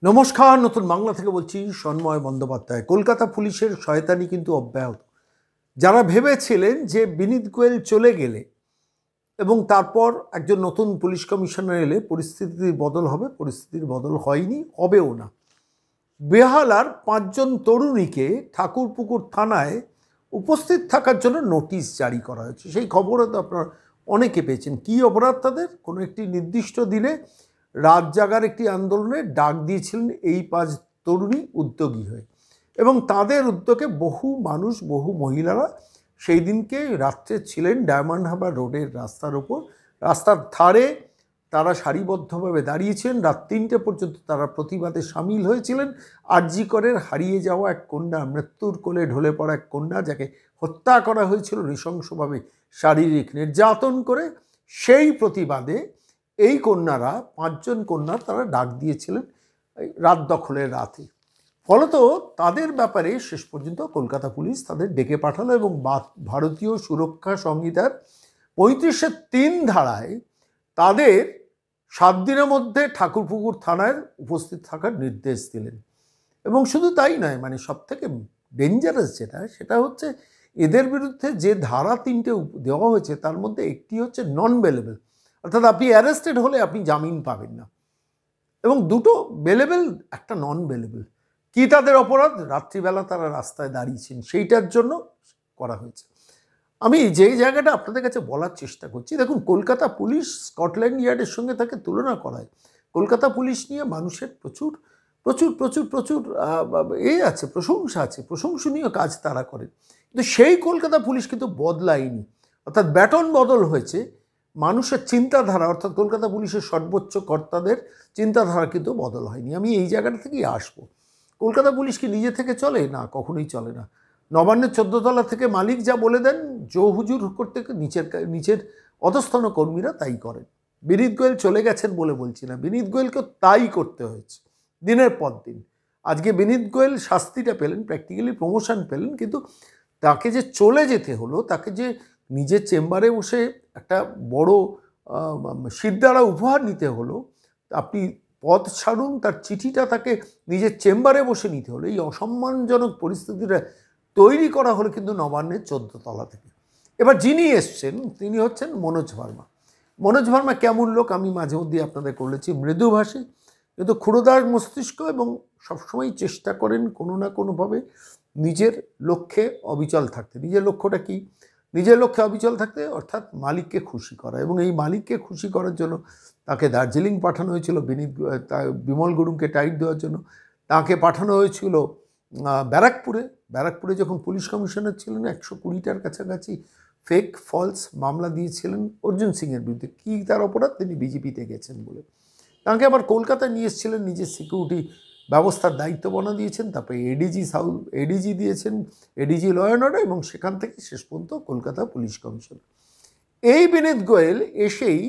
নমস্কার, নতুন বাংলা থেকে বলছি সন্ময় বন্দ্যোপাধ্যায়। কলকাতা পুলিশের শয়তানি কিন্তু অব্যাহত। যারা ভেবেছিলেন যে বিনীত গোয়েল চলে গেলে এবং তারপর একজন নতুন পুলিশ কমিশনার এলে পরিস্থিতির বদল হবে, পরিস্থিতির বদল হয়নি, হবেও না। বেহালার 5 জন তরুণীকে ঠাকুরপুকুর থানায় উপস্থিত থাকার জন্য নোটিশ জারি করা হয়েছে। সেই খবরও তো আপনারা অনেকে পেয়েছেন। কী অপরাধ তাদের? কোনো একটি নির্দিষ্ট দিনে রাত জাগার একটি আন্দোলনের ডাক দিয়েছিলেন এই 5 তরুণী উদ্যোগী হয়ে, এবং তাদের উদ্যোগে বহু মানুষ, বহু মহিলারা সেই দিনকে রাত্রে ছিলেন ডায়মন্ড হারবার রোডের রাস্তার ওপর। রাস্তার ধারে তারা সারিবদ্ধভাবে দাঁড়িয়েছিলেন। রাত 3টে পর্যন্ত তারা প্রতিবাদে সামিল হয়েছিলেন। আরজি করের হারিয়ে যাওয়া এক কন্যা, মৃত্যুর কোলে ঢলে পড়া এক কন্যা, যাকে হত্যা করা হয়েছিল নৃশংসভাবে শারীরিক নির্যাতন করে, সেই প্রতিবাদে এই কন্যারা, 5 জন কন্যা, তারা ডাক দিয়েছিলেন রাত দখলের রাতে। ফলত তাদের ব্যাপারে শেষ পর্যন্ত কলকাতা পুলিশ তাদের ডেকে পাঠালো এবং ভারতীয় সুরক্ষা সংহিতার 35-3 ধারায় তাদের 7 দিনের মধ্যে ঠাকুরপুকুর থানায় উপস্থিত থাকার নির্দেশ দিলেন। এবং শুধু তাই নয়, মানে সবথেকে ডেঞ্জারাস সেটা হচ্ছে এদের বিরুদ্ধে যে ধারা 3টে দেওয়া হয়েছে তার মধ্যে একটি হচ্ছে নন বেলেবল, অর্থাৎ আপনি অ্যারেস্টেড হলে আপনি জামিন পাবেন না, এবং দুটো বেলেবল, একটা নন বেলেবল। কি তাদের অপরাধ? রাত্রিবেলা তারা রাস্তায় দাঁড়িয়েছেন, সেইটার জন্য করা হয়েছে। আমি যেই জায়গাটা আপনাদের কাছে বলার চেষ্টা করছি, দেখুন, কলকাতা পুলিশ স্কটল্যান্ড ইয়ার্ডের সঙ্গে তাকে তুলনা করায়। কলকাতা পুলিশ নিয়ে মানুষের প্রচুর প্রচুর প্রচুর প্রচুর আছে, প্রশংসা আছে, প্রশংসনীয় কাজ তারা করেন। কিন্তু সেই কলকাতা পুলিশ কিন্তু বদলায়নি, অর্থাৎ ব্যাটন বদল হয়েছে। মানুষের চিন্তাধারা, অর্থাৎ কলকাতা পুলিশের সর্বোচ্চ কর্তাদের চিন্তাধারা কিন্তু বদল হয়নি। আমি এই জায়গাটা থেকেই আসবো। কলকাতা পুলিশ কি নিজে থেকে চলে? না, কখনোই চলে না। নবান্নের 14 তলা থেকে মালিক যা বলে দেন, জো হুজুর করতে নিচের অধস্তন কর্মীরা তাই করেন। বিনীত গোয়েল চলে গেছেন বলে বলছি না, বিনীত গোয়েলকেও তাই করতে হয়েছে দিনের পর দিন। আজকে বিনীত গোয়েল শাস্তিটা পেলেন, প্র্যাকটিক্যালি প্রমোশন পেলেন, কিন্তু তাকে যে চলে যেতে হলো, তাকে যে নিজের চেম্বারে বসে একটা বড় সিদ্ধারা উপহার নিতে হলো, আপনি পদ ছাড়ুন, তার চিঠিটা তাকে নিজের চেম্বারে বসে নিতে হলো, এই অসম্মানজনক পরিস্থিতিটা তৈরি করা হলো কিন্তু নবান্নের 14 তলা থেকে। এবার যিনি এসছেন তিনি হচ্ছেন মনোজ ভার্মা। মনোজ ভার্মা কেমন লোক আমি মাঝে মধ্যে আপনাদের বলেছি, মৃদুভাষী কিন্তু ক্ষুরোদার মস্তিষ্ক, এবং সবসময় চেষ্টা করেন কোনো না কোনোভাবে নিজের লক্ষ্যে অবিচল থাকতে। নিজের লক্ষ্যটা কি? নিজের লক্ষ্যে অবিচল থাকতে, অর্থাৎ মালিককে খুশি করা। এবং এই মালিককে খুশি করার জন্য তাকে দার্জিলিং পাঠানো হয়েছিল বিমল গুরুংকে টাইট দেওয়ার জন্য। তাকে পাঠানো হয়েছিল ব্যারাকপুরে যখন পুলিশ কমিশনার ছিলেন, 120টার কাছাকাছি ফেক ফলস মামলা দিয়েছিলেন অর্জুন সিংয়ের বিরুদ্ধে। কী তার অপরাধ? তিনি বিজেপিতে গেছেন বলে। তাকে আবার কলকাতায় নিয়ে এসেছিলেন, নিজের সিকিউরিটি ব্যবস্থার দায়িত্ব বনা দিয়েছেন, তারপরে এডিজি দিয়েছেন, এডিজি ল অ্যান্ড অর্ডার, এবং সেখান থেকে শেষ পর্যন্ত কলকাতা পুলিশ কমিশনার। এই বিনীত গোয়েল এসেই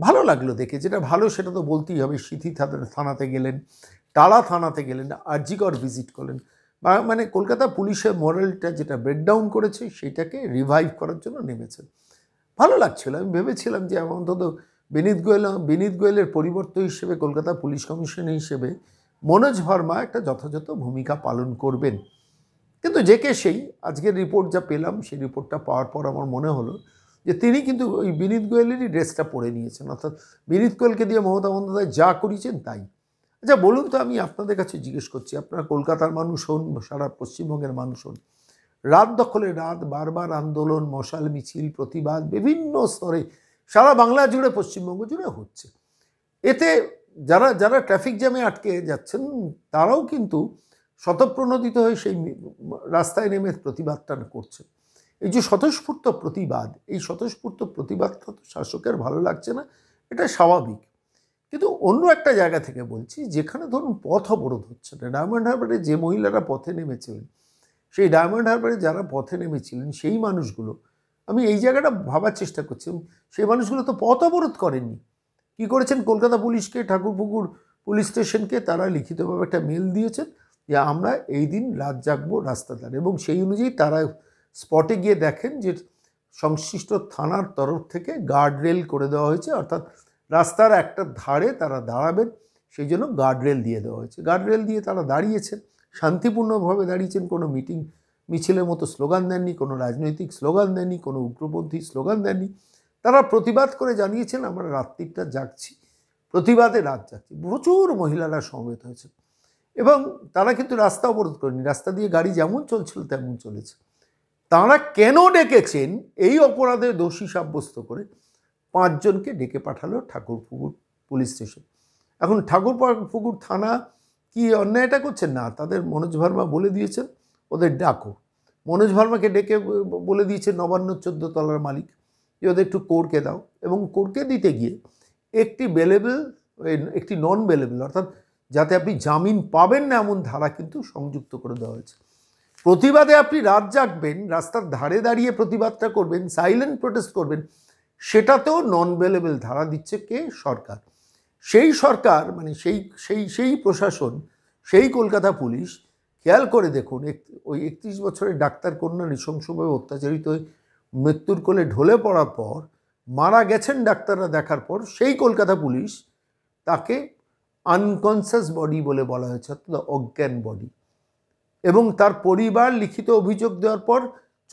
ভালো লাগলো দেখে, যেটা ভালো সেটা তো বলতেই হবে। সিথি থানাতে গেলেন, টালা থানাতে গেলেন, আরজিকর ভিজিট করলেন, মানে কলকাতা পুলিশের মরালটা যেটা ব্রেকডাউন করেছে সেটাকে রিভাইভ করার জন্য নেমেছেন। ভালো লাগছিল। আমি ভেবেছিলাম যে অন্তত বিনীত গোয়েলের পরিবর্তে হিসেবে কলকাতা পুলিশ কমিশনার হিসেবে মনোজ ভার্মা একটা যথাযথ ভূমিকা পালন করবেন। কিন্তু সেই আজকের রিপোর্ট যা পেলাম, সেই রিপোর্টটা পাওয়ার পর আমার মনে হলো যে তিনি কিন্তু ওই বিনীত গোয়েলেরই ড্রেসটা পরে নিয়েছেন, অর্থাৎ বিনীত গোয়েলকে দিয়ে মমতা বন্দ্যোপাধ্যায় যা করিয়েছেন তাই। আচ্ছা বলুন তো, আমি আপনাদের কাছে জিজ্ঞেস করছি, আপনারা কলকাতার মানুষ হন, সারা পশ্চিমবঙ্গের মানুষ হন, রাত দখলে রাত, বারবার আন্দোলন, মশাল মিছিল, প্রতিবাদ বিভিন্ন স্তরে সারা বাংলা জুড়ে, পশ্চিমবঙ্গ জুড়ে হচ্ছে। এতে যারা ট্রাফিক জ্যামে আটকে যাচ্ছেন তারাও কিন্তু স্বতঃপ্রণোদিত হয়ে সেই রাস্তায় নেমে প্রতিবাদটা করছে। এই যে স্বতঃস্ফূর্ত প্রতিবাদ, এই স্বতঃস্ফূর্ত প্রতিবাদটা তো শাসকের ভালো লাগছে না, এটা স্বাভাবিক। কিন্তু অন্য একটা জায়গা থেকে বলছি, যেখানে ধরুন পথ অবরোধ হচ্ছে না। ডায়মন্ড হারবারে যে মহিলারা পথে নেমেছিলেন, সেই ডায়মন্ড হারবারে যারা পথে নেমেছিলেন সেই মানুষগুলো, আমি এই জায়গাটা ভাবার চেষ্টা করছি, সেই মানুষগুলো তো পথ অবরোধ করেননি। কী করেছেন? কলকাতা পুলিশকে, ঠাকুরপুকুর পুলিশ স্টেশনকে তারা লিখিতভাবে একটা মেল দিয়েছেন যে আমরা এই দিন রাত জাগবো রাস্তা ধারে, এবং সেই অনুযায়ী তারা স্পটে গিয়ে দেখেন যে সংশ্লিষ্ট থানার তরফ থেকে গার্ড রেল করে দেওয়া হয়েছে, অর্থাৎ রাস্তার একটা ধারে তারা দাঁড়াবেন, সেই জন্য গার্ডরেল দিয়ে দেওয়া হয়েছে। গার্ডরেল দিয়ে তারা দাঁড়িয়েছেন, শান্তিপূর্ণভাবে দাঁড়িয়েছেন, কোনো মিটিং মিছিলের মতো স্লোগান দেননি, কোনো রাজনৈতিক স্লোগান দেননি, কোনো উগ্রপন্থী স্লোগান দেননি। তারা প্রতিবাদ করে জানিয়েছেন আমরা রাত্রিটা জাগছি, প্রতিবাদে রাত জাগছি। প্রচুর মহিলারা সমবেত হয়েছে এবং তারা কিন্তু রাস্তা অবরোধ করেনি, রাস্তা দিয়ে গাড়ি যেমন চলছিল তেমন চলেছে। তারা কেন ডেকেছেন? এই অপরাধে দোষী সাব্যস্ত করে 5 জনকে ডেকে পাঠালো ঠাকুরপুকুর পুলিশ স্টেশন। এখন ঠাকুরপুকুর থানা কি অন্যায়টা করছেন? না, তাদের মনোজ ভার্মা বলে দিয়েছেন ওদের ডাকো। মনোজ ভার্মাকে ডেকে বলে দিয়েছে নবান্ন 14 তলার মালিক যে ওদের একটু কোর্টকে দাও, এবং কোর্টকে দিতে গিয়ে একটি বেলেবল, একটি নন বেলেবল, অর্থাৎ যাতে আপনি জামিন পাবেন না এমন ধারা কিন্তু সংযুক্ত করে দেওয়া হয়েছে। প্রতিবাদে আপনি রাত জাগবেন, রাস্তার ধারে দাঁড়িয়ে প্রতিবাদটা করবেন, সাইলেন্ট প্রোটেস্ট করবেন, সেটাতেও নন বেলেবল ধারা দিচ্ছে কে? সরকার। সেই সরকার মানে সেই প্রশাসন, সেই কলকাতা পুলিশ, খেয়াল করে দেখুন, ওই 31 বছরের ডাক্তার কন্যা নৃশংসভাবে অত্যাচারিত হয়ে মৃত্যুর কোলে ঢলে পড়ার পর, মারা গেছেন ডাক্তাররা দেখার পর, সেই কলকাতা পুলিশ তাকে আনকনসিয়াস বডি বলে বলা হয়েছে, অর্থাৎ অজ্ঞান বডি, এবং তার পরিবার লিখিত অভিযোগ দেওয়ার পর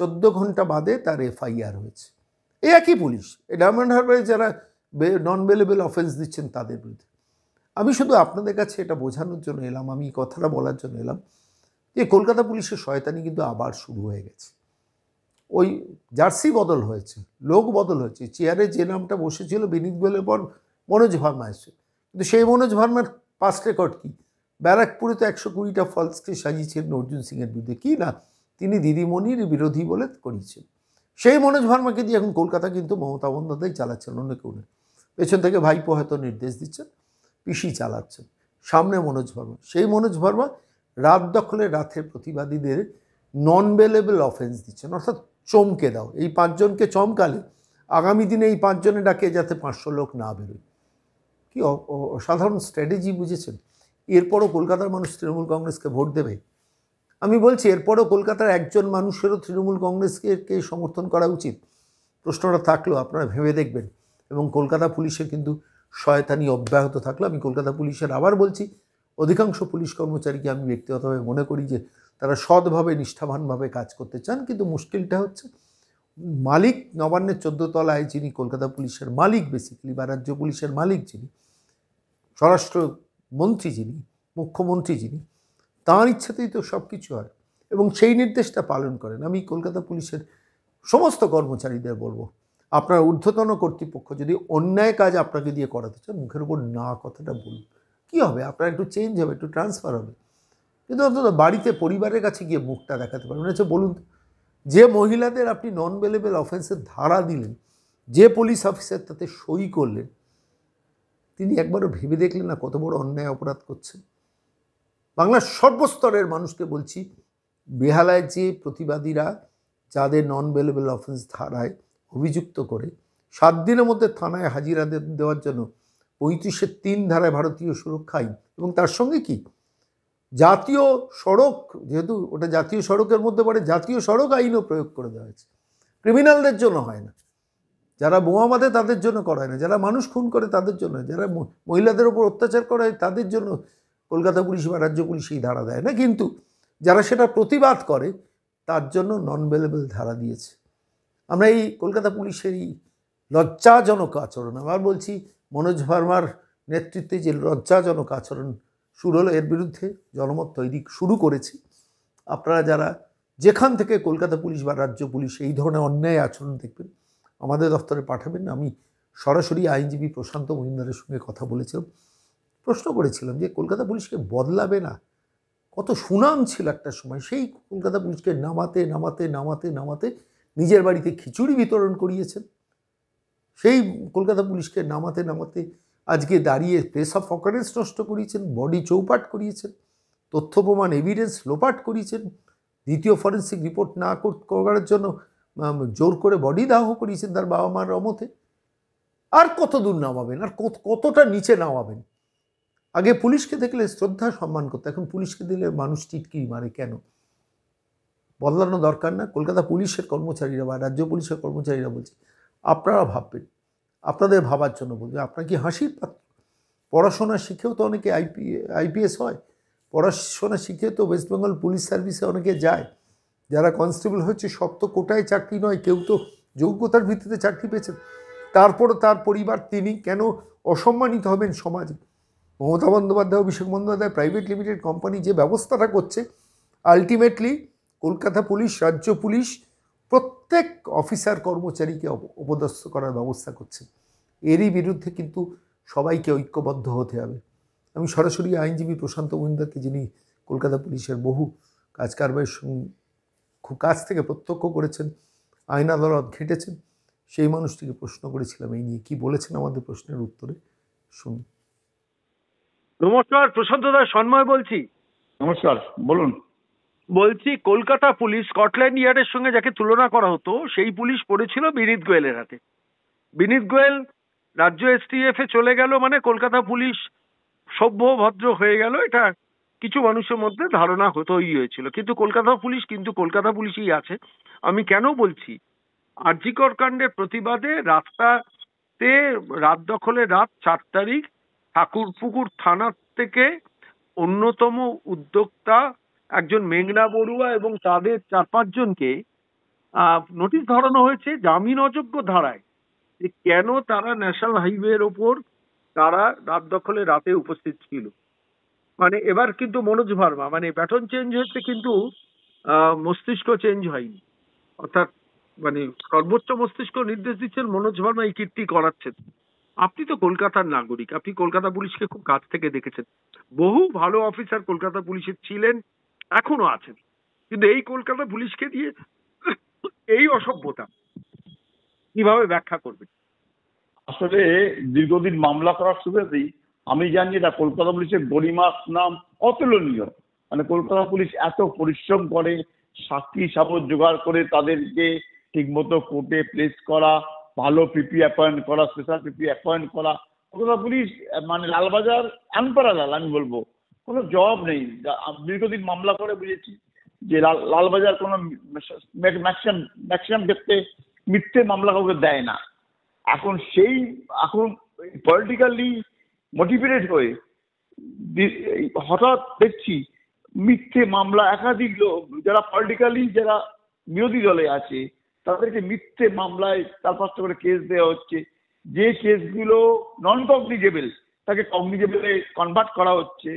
14 ঘন্টা বাদে তার এফআইআর হয়েছে। এই একই পুলিশ এই ডায়মন্ড হারবারে যারা নন বেলেবল অফেন্স দিচ্ছেন তাদের বিরুদ্ধে। আমি শুধু আপনাদের কাছে এটা বোঝানোর জন্য এলাম, আমি এই কথাটা বলার জন্য এলাম যে কলকাতা পুলিশের শয়তানি কিন্তু আবার শুরু হয়ে গেছে। ওই জার্সি বদল হয়েছে, লোক বদল হয়েছে। চেয়ারে যে নামটা বসেছিল বিনীত গোয়েলের পর মনোজ ভার্মা এসছে, কিন্তু সেই মনোজ ভার্মার পাস্ট রেকর্ড কী? ব্যারাকপুরে তো 120টা ফলসকে সাজিয়েছিলেন অর্জুন সিংয়ের বিরুদ্ধে, কি না তিনি দিদিমণির বিরোধী বলে করিয়েছেন। সেই মনোজ ভার্মাকে দিয়ে এখন কলকাতা কিন্তু মমতা বন্দ্যোপাধ্যায় চালাচ্ছেন, অন্য কেউ নেই। পেছন থেকে ভাইপো হয়তো নির্দেশ দিচ্ছেন, পিসি চালাচ্ছেন, সামনে মনোজ ভার্মা। সেই মনোজ ভার্মা রাত দখলে রাতের প্রতিবাদীদের নন বেলেবল অফেন্স দিচ্ছেন, অর্থাৎ চমকে দাও। এই 5 জনকে চমকালে আগামী দিনে এই 5 জনে ডাকে যাতে 500 লোক না বেরোয়। কি অসাধারণ স্ট্র্যাটেজি, বুঝেছেন? এরপরও কলকাতার মানুষ তৃণমূল কংগ্রেসকে ভোট দেবে? আমি বলছি এরপরও কলকাতার একজন মানুষেরও তৃণমূল কংগ্রেসকে সমর্থন করা উচিত। প্রশ্নটা থাকলেও আপনারা ভেবে দেখবেন। এবং কলকাতা পুলিশের কিন্তু শয়তানি অব্যাহত থাকলো। আমি কলকাতা পুলিশের আবার বলছি, অধিকাংশ পুলিশ কর্মচারীকে আমি ব্যক্তিগতভাবে মনে করি যে তারা সৎভাবে নিষ্ঠাবানভাবে কাজ করতে চান, কিন্তু মুশকিলটা হচ্ছে মালিক নবান্নের 14 তলায় যিনি কলকাতা পুলিশের মালিক, বেসিক্যালি বা রাজ্য পুলিশের মালিক যিনি, স্বরাষ্ট্রমন্ত্রী যিনি, মুখ্যমন্ত্রী যিনি, তাঁর ইচ্ছাতেই তো সব কিছু হয় এবং সেই নির্দেশটা পালন করেন। আমি কলকাতা পুলিশের সমস্ত কর্মচারীদের বলবো, আপনার ঊর্ধ্বতন কর্তৃপক্ষ যদি অন্যায় কাজ আপনাকে দিয়ে করাতে চান, মুখের উপর না কথাটা বলুন। কী হবে? আপনার একটু চেঞ্জ হবে, একটু ট্রান্সফার হবে, কিন্তু অন্তত বাড়িতে পরিবারের কাছে গিয়ে মুখটা দেখাতে পারবেন। আচ্ছা বলুন, যে মহিলাদের আপনি নন বেলেবল অফেন্সের ধারা দিলেন, যে পুলিশ অফিসার তাতে সই করলেন, তিনি একবারও ভেবে দেখলেন না কত বড় অন্যায় অপরাধ করছেন? বাংলার সর্বস্তরের মানুষকে বলছি, বেহালায় যে প্রতিবাদীরা যাদের নন বেলেবল অফেন্স ধারায় অভিযুক্ত করে 7 দিনের মধ্যে থানায় হাজিরা দেওয়ার জন্য 35-এর 3 ধারায় ভারতীয় সুরক্ষা আইন, এবং তার সঙ্গে কি জাতীয় সড়ক, যেহেতু ওটা জাতীয় সড়কের মধ্যে পড়ে, জাতীয় সড়ক আইনও প্রয়োগ করে দেওয়া হয়েছে। ক্রিমিনালদের জন্য হয় না, যারা বোমা বাঁধে তাদের জন্য করা হয় না, যারা মানুষ খুন করে তাদের জন্য, যারা মহিলাদের ওপর অত্যাচার করা হয় তাদের জন্য কলকাতা পুলিশ বা রাজ্য পুলিশ এই ধারা দেয় না, কিন্তু যারা সেটা প্রতিবাদ করে তার জন্য নন বেলেবল ধারা দিয়েছে। আমরা এই কলকাতা পুলিশের এই লজ্জাজনক আচরণ, আবার বলছি মনোজ ভার্মার নেতৃত্বে যে লজ্জাজনক আচরণ শুরু হলো, এর বিরুদ্ধে জনমত তৈরি শুরু করেছি। আপনারা যারা যেখান থেকে কলকাতা পুলিশ বা রাজ্য পুলিশ এই ধরনের অন্যায় আচরণ দেখবেন, আমাদের দফতরে পাঠাবেন। আমি সরাসরি আইনজীবী প্রশান্ত মজুমদারের সঙ্গে কথা বলেছিলাম, প্রশ্ন করেছিলাম যে কলকাতা পুলিশকে বদলাবে না? কত সুনাম ছিল একটা সময়, সেই কলকাতা পুলিশকে নামাতে নামাতে নামাতে নামাতে নিজের বাড়িতে খিচুড়ি বিতরণ করিয়েছেন। সেই কলকাতা পুলিশকে নামাতে নামাতে আজকে দাঁড়িয়ে প্লেস অফ অকারেন্স নষ্ট করিয়েছেন, বডি চৌপাট করিয়েছেন, তথ্য প্রমাণ এভিডেন্স লোপাট করিয়েছেন, দ্বিতীয় ফরেন্সিক রিপোর্ট না করার জন্য জোর করে বডি দাহ করিয়েছেন তার বাবা মার অমতে। আর কত দূর নামাবেন? আর কতটা নিচে নামাবেন? আগে পুলিশকে দেখলে শ্রদ্ধা সম্মান করতো, এখন পুলিশকে দিলে মানুষ টিটকিরি মারে। কেন? বদলানো দরকার না? কলকাতা পুলিশের কর্মচারীরা বা রাজ্য পুলিশের কর্মচারীরা বলছে, আপনারা ভাববেন, আপনাদের ভাবার জন্য বলবে, আপনার কি হাসির পাত্র? পড়াশোনা শিখেও তো অনেকে আইপিএস হয়, পড়াশোনা শিখে তো ওয়েস্ট বেঙ্গল পুলিশ সার্ভিসে অনেকে যায়। যারা কনস্টেবল হচ্ছে সব তো কোটায় চাকরি নয়, কেউ তো যোগ্যতার ভিত্তিতে চাকরি পেয়েছেন। তারপরও তার পরিবার, তিনি কেন অসম্মানিত হবেন সমাজে? Mamata Bandyopadhyay, Abhishek Bandyopadhyay private limited company যে ব্যবস্থাটা করছে, আলটিমেটলি কলকাতা পুলিশ, রাজ্য পুলিশ প্রত্যেক অফিসার কর্মচারীকে অপদস্থ করার ব্যবস্থা করছে। এরই বিরুদ্ধে কিন্তু সবাইকে ঐক্যবদ্ধ হতে হবে। আমি সরাসরি আইনজীবী প্রশান্ত মহিন্দারকে, যিনি কলকাতা পুলিশের বহু কাজ কারবারের খুব কাছ থেকে প্রত্যক্ষ করেছেন, আইন আদালত ঘেঁটেছেন, সেই মানুষটিকে প্রশ্ন করেছিলাম এই নিয়ে। কি বলেছেন আমাদের প্রশ্নের উত্তরে শুনুন। নমস্কার, প্রশান্ত দাস, সন্ময় বলছি। নমস্কার, বলুন। বলছি, কলকাতা পুলিশ স্কটল্যান্ড ইয়ার্ডের সঙ্গে যাকে তুলনা করা হতো, সেই পুলিশ পড়েছিল বিনীত গোয়েলের হাতে। বিনীত গোয়েল রাজ্য এসটিএফ এ চলে গেল, মানে কলকাতা পুলিশ সভ্য ভদ্র হয়ে গেল, এটা কিছু মানুষের মধ্যে ধারণা তৈরি হয়েছিল। কিন্তু কলকাতা পুলিশই আছে। আমি কেন বলছি, আরজিকর কাণ্ডের প্রতিবাদে রাস্তাতে রাত দখলে রাত 4 তারিখ ঠাকুরপুকুর থানা থেকে অন্যতম উদ্যোক্তা একজন মেঘনা বড়ুয়া এবং তাদের 4-5 জনকে নোটিশ ধরানো হয়েছে জামিন অযোগ্য ধারায়, যে কেন তারা ন্যাশনাল হাইওয়ের ওপর তারা রাত দখলে রাতে উপস্থিত ছিল। মানে এবার কিন্তু মনোজ ভার্মা, মানে ব্যাটন চেঞ্জ হয়েছে কিন্তু মস্তিষ্ক চেঞ্জ হয়নি। অর্থাৎ মানে সর্বোচ্চ মস্তিষ্ক নির্দেশ দিচ্ছেন, মনোজ ভার্মা এই কীর্তি করাচ্ছেন। আপনি তো কলকাতার নাগরিক, আপনি কলকাতা পুলিশকে খুব কাছ থেকে দেখেছেন। বহু ভালো অফিসার কলকাতা পুলিশের ছিলেন, এখনো আছেন, কিন্তু এই কলকাতা পুলিশকে দিয়ে এই অসভ্যতা কিভাবে ব্যাখ্যা করবেন? আসলে দীর্ঘদিন মামলা করার সুবাদেই আমি জানি এটা কলকাতা পুলিশের গরিমা নাম অতুলনীয়। মানে কলকাতা পুলিশ এত পরিশ্রম করে, সাক্ষী সাবত জোগাড় করে তাদেরকে ঠিকমতো কোর্টে প্লেস করা, ভালো পিপি অ্যাপয়েন্ট করা, স্পেশাল পিপি অ্যাপয়েন্ট করা। কলকাতা পুলিশ মানে লালবাজার আনপ্যারালাল, আমি বলবো কোনো জবাব নেই। দীর্ঘদিন মামলা করে বুঝেছি যে লালবাজার কোনো ম্যাক্সিমাম ক্ষেত্রে মিথ্যে মামলা কাউকে দেয় না। এখন পলিটিক্যালি মোটিভেটেড হয়ে হঠাৎ দেখছি মিথ্যে মামলা, একাধিক লোক যারা পলিটিক্যালি, যারা বিরোধী দলে আছে, তাদেরকে মিথ্যে মামলায় 4-5টা করে কেস দেওয়া হচ্ছে। যে কেসগুলো নন কগনিজেবল তাকে কগনিজেবলে কনভার্ট করা হচ্ছে।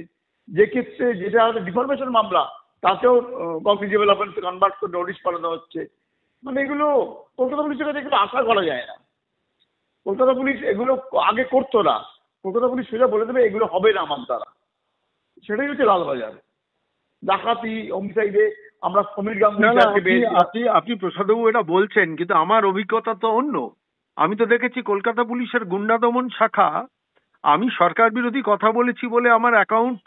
যে ক্ষেত্রে যেটা ডিফরমেশন মামলা, তাতেও কগনিজেবল অফেন্সে কনভার্ট করে নোটিশ পাঠানো হচ্ছে। মানে এগুলো কলকাতা পুলিশের কাছে এগুলো আশা করা যায় না। কলকাতা পুলিশ এগুলো আগে করতো না। কলকাতা পুলিশ সোজা বলে দেবে এগুলো হবে না আমার দ্বারা। সেটাই হচ্ছে লালবাজার। ডাকাতি, হোমিসাইডে আমরা সমীর গাঙ্গুলি। আপনি প্রসাদবাবু এটা বলছেন, কিন্তু আমার অভিজ্ঞতা তো অন্য। আমি তো দেখেছি কলকাতা পুলিশের গুন্ডা দমন শাখা, আমি সরকার বিরোধী কথা বলেছি বলে আমার অ্যাকাউন্ট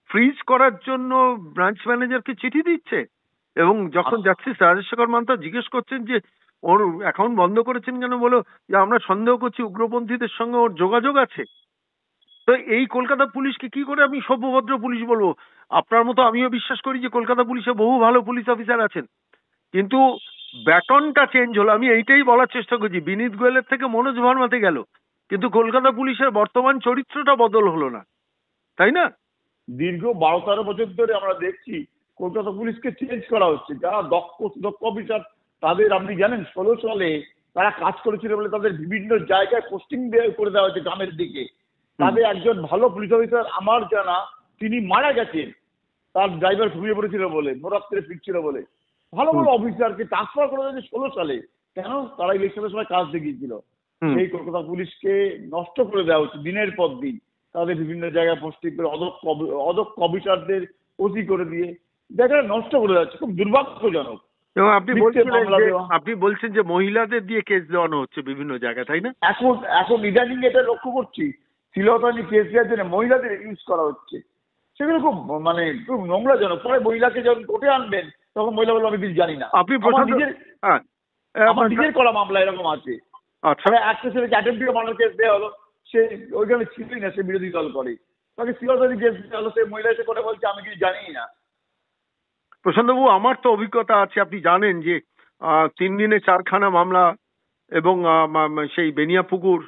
ফ্রিজ করার জন্য ব্রাঞ্চ ম্যানেজারকে চিঠি দিচ্ছে, এবং যখন জাস্টিস রাজেশ শেখর মান্তা জিজ্ঞেস করছেন যে ওর অ্যাকাউন্ট বন্ধ করেছেন কেন, বলো যে আমরা সন্দেহ করছি উগ্রপন্থীদের সঙ্গে ওর যোগাযোগ আছে। তো এই কলকাতা পুলিশকে কি করে আমি সভ্যভদ্র পুলিশ বলবো? আপনার মতো আমিও বিশ্বাস করি যে কলকাতা পুলিশে বহু ভালো পুলিশ অফিসার আছেন, কিন্তু ব্যাটনটা চেঞ্জ হলো। আমি এইটাই বলার চেষ্টা করছি, বিনীত গোয়েলের থেকে মনোজ ভার্মাতে গেল, কিন্তু কলকাতা পুলিশের বর্তমান চরিত্রটা বদল হলো না, তাই না? দীর্ঘ 12-13 বছর ধরে আমরা দেখছি কলকাতা পুলিশকে চেঞ্জ করা হচ্ছে। যারা দক্ষ অফিসার, তাদের আপনি জানেন 16 সালে তারা কাজ করেছিল বলে তাদের বিভিন্ন জায়গায় পোস্টিং করে দেওয়া হয়েছে গ্রামের দিকে। তাদের একজন ভালো পুলিশ অফিসার আমার জানা, তিনি মারা গেছেন তার ড্রাইভার ঘুমিয়ে পড়েছিল বলে, নরাত্রে ফিরছিল বলে। ভালো ভালো অফিসারকে ট্রান্সফার করে দিয়েছে 16 সালে। কেন? তারা ইলেকশনের সময় কাজ দেখিয়েছিল। সেই কলকাতা পুলিশকে নষ্ট করে দেওয়া হচ্ছে দিনের পর দিন। তাদের বিভিন্ন জায়গায় পোস্টিং করে অদক্ষ অফিসারদের ওসি করে দিয়ে জায়গাটা নষ্ট করে যাচ্ছে। খুব দুর্ভাগ্যজনক। এবং আপনি বলছেন যে মহিলাদের দিয়ে কেস দেওয়ানো হচ্ছে বিভিন্ন জায়গায়, তাই না? এখন ইদানিং এটা লক্ষ্য করছি, শ্লীলতাহানি কেস দেওয়ার জন্য মহিলাদের ইউজ করা হচ্ছে। সেগুলো খুব খুব নোংরাজনক। পরে মহিলাকে যখন কোর্টে আনবেন তখন মহিলা বলবে আমি কিছু জানি না। আমার নিজের করা মামলা এরকম আছে। আচ্ছা, একটা ছেলেকে অ্যাটেম্পটিভ মামলার কেস দেওয়া হলো, সে ওইখানে ছিলই না, সে বিরোধী দল করে, তাকে শ্লীলতাহানি কেস দেওয়া হলো, সে মহিলা এসে করে বলছে আমি কিছু জানি না। প্রশান্তবাবু, আমার তো অভিজ্ঞতা আছে, আপনি জানেন যে 3 দিনে 4খানা মামলা, এবং সেই বেনিয়াপুকুর,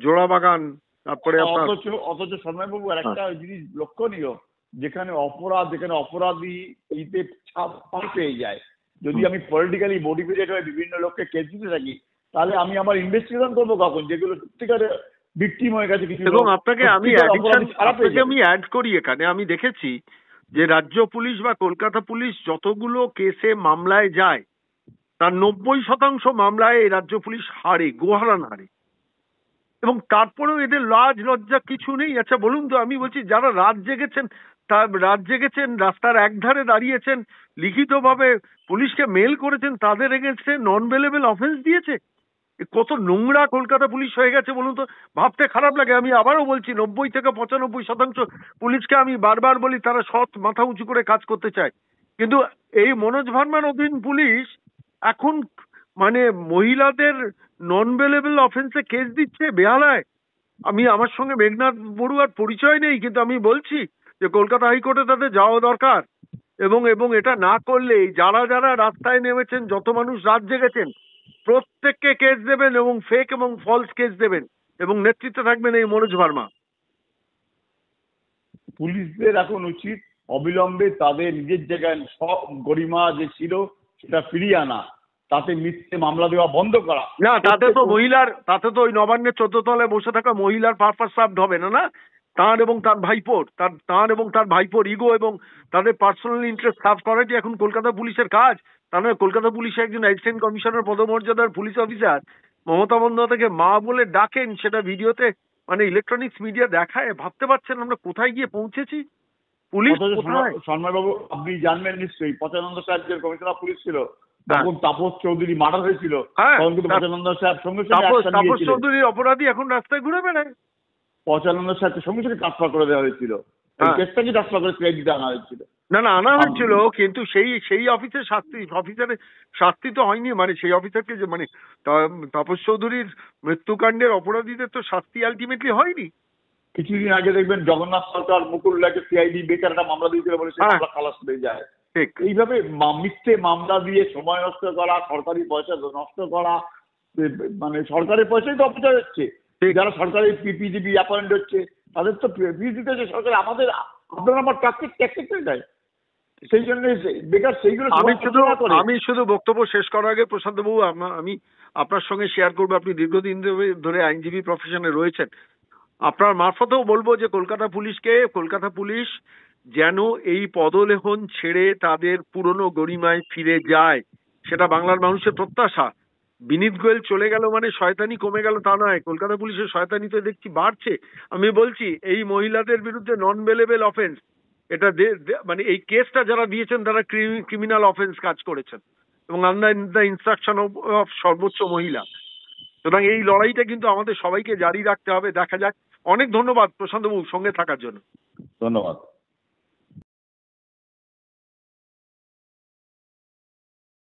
জোড়াবাগান, তারপরে আপনার অথচ সন্ময়বাবু আরেকটা জিনিস লক্ষণীয়, যেখানে অপরাধী এইতে ছাপ পেয়ে যায়, যদি আমি পলিটিক্যালি মোটিভেটেড হয়ে বিভিন্ন লোককে কেস দিতে থাকি, তাহলে আমি আমার ইনভেস্টিগেশন করবো কখন, যেগুলো সত্যিকারে ভিকটিম হয়ে গেছে কিছু। এবং আপনাকে আমি অ্যাড করি, এখানে আমি দেখেছি যে রাজ্য পুলিশ বা কলকাতা পুলিশ যতগুলো কেসে মামলায় যায় তার 90% মামলায় এই রাজ্য পুলিশ হারে, গোহারান হারে। এবং তারপরেও এদের লাজ লজ্জা কিছু নেই। আচ্ছা বলুন তো, আমি বলছি যারা রাত জেগেছেন রাস্তার একধারে দাঁড়িয়েছেন, লিখিতভাবে পুলিশকে মেল করেছেন, তাদের এগেনস্টে নন বেলেবল অফেন্স দিয়েছে। কত নোংরা কলকাতা পুলিশ হয়ে গেছে বলুন তো, ভাবতে খারাপ লাগে। আমি আবারও বলছি 90 থেকে 95% পুলিশকে আমি বারবার বলি তারা সৎ মাথা উঁচু করে কাজ করতে চায়, কিন্তু এই মনোজ ভার্মার অধীন পুলিশ এখন মানে মহিলাদের নন বেলেবল অফেন্সে কেস দিচ্ছে বেহালায়। আমার সঙ্গে মেঘনাথ বড়ুয়ার পরিচয় নেই, কিন্তু আমি বলছি যে কলকাতা হাইকোর্টে তাদের যাওয়া দরকার, এবং এটা না করলেই যারা যারা রাস্তায় নেমেছেন, যত মানুষ রাত জেগেছেন, প্রত্যেককে কেস দেবেন এবং ফেক এবং ফলস কেস দেবেন, এবং নেতৃত্বে থাকবেন এই মনোজ ভার্মা। পুলিশদের এখন উচিত অবিলম্বে তাদের নিজের জায়গায় সব গরিমা যে ছিল সেটা ফিরিয়ে আনা, তাতে মিথ্যে মামলা দেওয়া বন্ধ করা। না, তাতে তো ওই নবান্নের 14 তলায় বসে থাকা মহিলার পারপাস সার্ভড হবে না। তার এবং তার ভাইপোর ইগো এবং তাদের পার্সোনাল ইন্টারেস্ট সার্ভ করাটি এখন কলকাতা পুলিশের কাজ। তার মানে কলকাতা পুলিশে একজন অ্যাসিস্ট্যান্ট কমিশনার পদমর্যাদার পুলিশ অফিসার মমতা বন্দ্যোপাধ্যায়কে মা বলে ডাকেন, সেটা ভিডিওতে মানে ইলেকট্রনিক্স মিডিয়া দেখায়। ভাবতে পারছেন আমরা কোথায় গিয়ে পৌঁছেছি? পুলিশ কোথায়? সন্ময়বাবু আপনি জানবেন নিশ্চয়ই, পচানন্দ সাহেব যে কমিশনার পুলিশ ছিল, তখন তাপস চৌধুরী মার্ডার হয়েছিল, তখন কিন্তু পচানন্দ সাহেব সঙ্গে সঙ্গে তাপস চৌধুরীর অপরাধী এখন রাস্তায় ঘুরে বেড়ায়। পচানন্দ সাহেবকে সঙ্গে সঙ্গে ট্রান্সফার করে দেওয়া হয়েছিল, কেসটাকে ট্রান্সফার করে সিআইডিতে আনা হয়েছিল। না আনা হয়েছিল, কিন্তু সেই অফিসের শাস্তি তো হয়নি। মানে সেই অফিসারকে যে মানে তাপস চৌধুরীর মৃত্যুকাণ্ডের অপরাধীদের তো শাস্তি আলটিমেটলি হয়নি। কিছুদিন আগে দেখবেন জগন্নাথ সরকার মুকুল্লাকে সিআইডি বেকার একটা মামলা দিয়েছিল বলে সেই মামলা খালাস হয়ে যায়। এইভাবে মিথ্যে মামলা দিয়ে সময় নষ্ট করা, সরকারি পয়সা নষ্ট করা, মানে সরকারের পয়সাই তো অপচয় হচ্ছে। যারা সরকারি পিপিজিবি অ্যাপয়েন্ট হচ্ছে তাদের তো ফিস দিতে হচ্ছে সরকার, আপনার আমার ট্যাক্স করে দেয়। সেই জন্য বেকার সেইগুলো আমি শুধু বক্তব্য শেষ করার আগে প্রশান্ত বাবু আমি আপনার সঙ্গে শেয়ার করবো, আপনি দীর্ঘদিন ধরে আইনজীবী প্রফেশনে রয়েছেন, আপনার মারফতেও বলবো যে কলকাতা পুলিশ যেন এই পদলেহন ছেড়ে তাদের পুরনো গরিমায় ফিরে যায়, সেটা বাংলার মানুষের প্রত্যাশা। বিনীত গোয়েল চলে গেল মানে শয়তানি কমে গেল তা নয়, কলকাতা পুলিশের শয়তানি তো দেখছি বাড়ছে। আমি বলছি এই মহিলাদের বিরুদ্ধে নন বেলেবল অফেন্স, এটা মানে এই কেসটা যারা দিয়েছেন তারা ক্রিমিনাল অফেন্স কাজ করেছেন এবং আন্ডার দ্য ইনস্ট্রাকশন অফ সর্বোচ্চ মহিলা। সুতরাং এই লড়াইটা কিন্তু আমাদের সবাইকে জারি রাখতে হবে। দেখা যাক। অনেক ধন্যবাদ প্রশান্ত বাবু সঙ্গে থাকার জন্য। ধন্যবাদ।